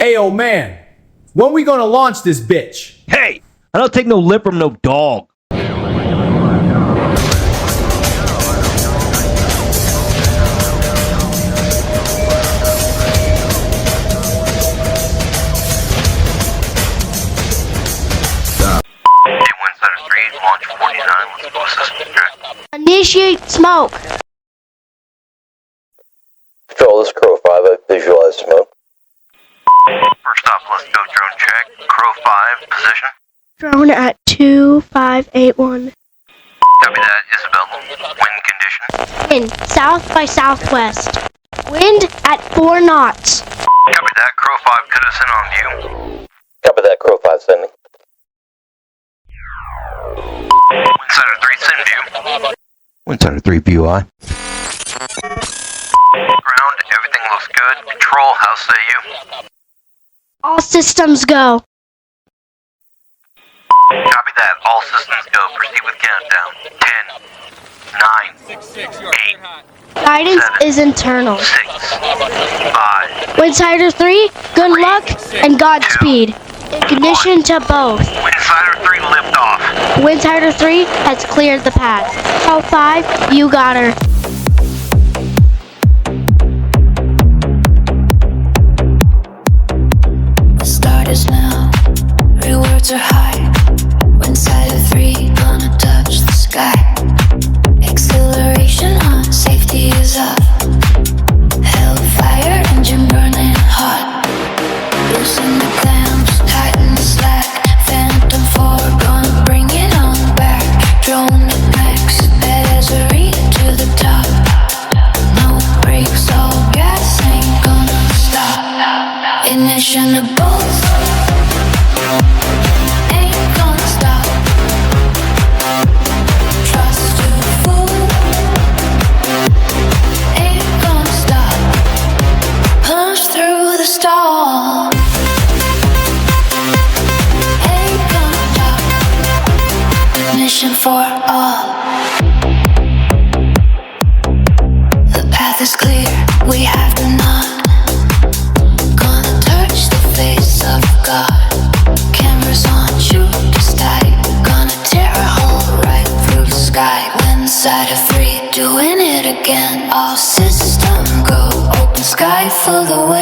Hey, old man, when we gonna launch this bitch? Hey, I don't take no lip from no dog. Launch 49, let's go system check. Initiate smoke. Control, this is Crow 5, I visualize smoke. First off, let's go drone check. Crow 5, position. Drone at 2581. Copy that, Isabella. Wind condition. Wind south by southwest. Wind at 4 knots. Copy that, Crow 5, cut us in on view. Copy that, Crow 5, sending. Windsider 3, send view. Windsider 3 VUI. Ground, everything looks good. Control, how say you? All systems go. Copy that, all systems go. Proceed with countdown. 10, 9, 8, Guidance is internal. 6, 5, Windsider 3, good luck and Godspeed. Ignition to both. Windsider 3, lift off. Windsider 3 has cleared the path. Crow 5, you got her. The start is now. Rewards are high. Windsider 3, gonna touch the sky. Acceleration on, safety is up. Hellfire engine burning hot. Loosen the clamps, tighten the slack. Phantom 4, gonna bring it on back. Drone at max, Azuri to the top. No brakes, all gas, ain't gonna stop. Ignition to both. Ain't gonna stop. Trust to full. Ain't gonna stop. Punch through the stall. Ain't gonna stop. Ignition for all. The path is clear, we have to not. Gonna touch the face of God. Cameras on, shoot the static. Gonna tear a hole right through the sky. Windsider 3, doing it again. All system go, open sky for the way.